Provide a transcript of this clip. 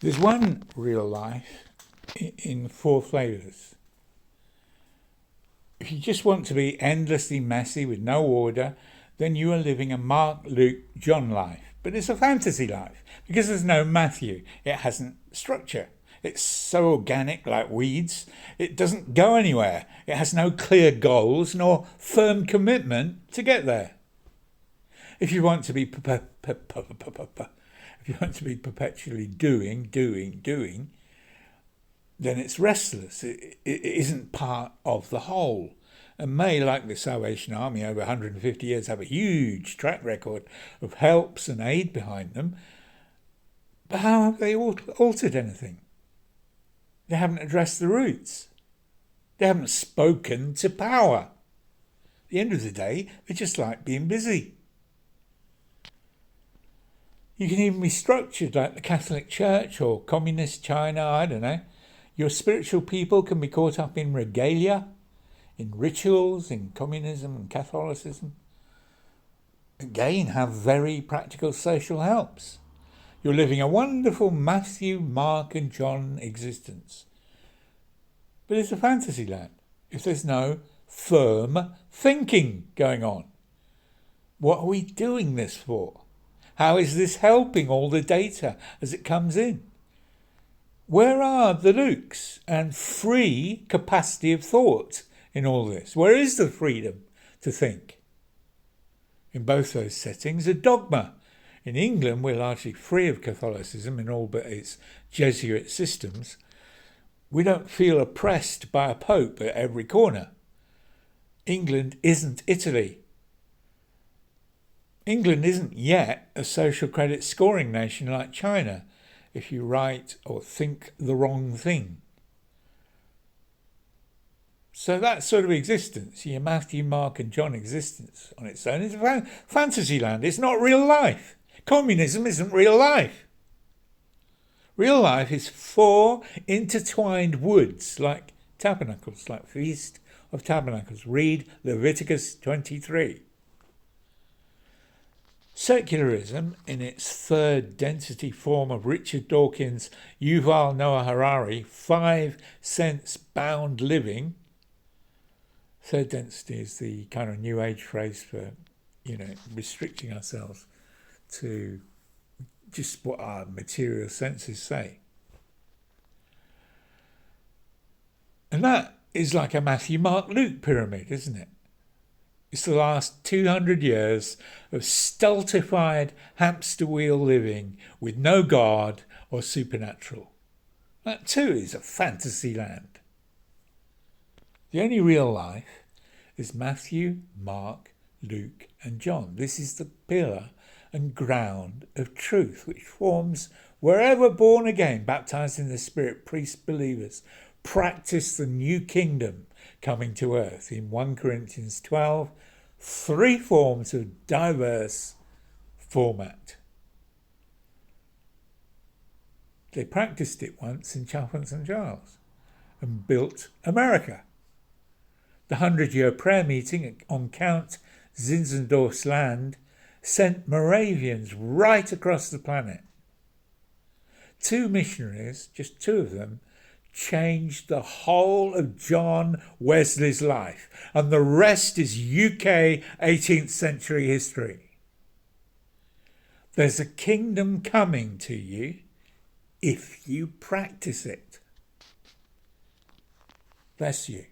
There's one real life in four flavours. If you just want to be endlessly messy with no order, then you are living a Mark, Luke, John life. But it's a fantasy life because there's no Matthew. It hasn't structure. It's so organic like weeds. It doesn't go anywhere. It has no clear goals nor firm commitment to get there. If you want to be perpetually doing, then it's restless. It isn't part of the whole. And may, like the Salvation Army over 150 years, have a huge track record of helps and aid behind them. But how have they altered anything? They haven't addressed the roots. They haven't spoken to power. At the end of the day, they just like being busy. You can even be structured like the Catholic Church or Communist China, I don't know. Your spiritual people can be caught up in regalia, in rituals, in communism and Catholicism. Again, have very practical social helps. You're living a wonderful Matthew, Mark and John existence. But it's a fantasy land if there's no firm thinking going on. What are we doing this for? How is this helping all the data as it comes in? Where are the Lukes and free capacity of thought in all this? Where is the freedom to think? In both those settings, a dogma. In England, we're largely free of Catholicism in all but its Jesuit systems. We don't feel oppressed by a pope at every corner. England isn't Italy. England isn't yet a social credit scoring nation like China if you write or think the wrong thing. So that sort of existence, your Matthew, Mark and John existence on its own, is a fantasy land. It's not real life. Communism isn't real life. Real life is four intertwined woods like tabernacles, like Feast of Tabernacles. Read Leviticus 23. Secularism, in its third density form of Richard Dawkins' Yuval Noah Harari 5 sense bound living. Third density is the kind of new age phrase for, restricting ourselves to just what our material senses say. And that is like a Matthew, Mark, Luke pyramid, isn't it? It's the last 200 years of stultified hamster wheel living with no God or supernatural. That too is a fantasy land. The only real life is Matthew, Mark, Luke and John. This is the pillar and ground of truth which forms wherever born again, baptized in the Spirit, priests, believers, practice the new kingdom coming to earth. In 1 Corinthians 12, 3 forms of diverse format. They practiced it once in Chalfont St Giles and built America. The 100-year prayer meeting on Count Zinzendorf's land sent Moravians right across the planet. 2 missionaries, just 2 of them, changed the whole of John Wesley's life, and the rest is UK 18th century history. There's a kingdom coming to you if you practice it. Bless you.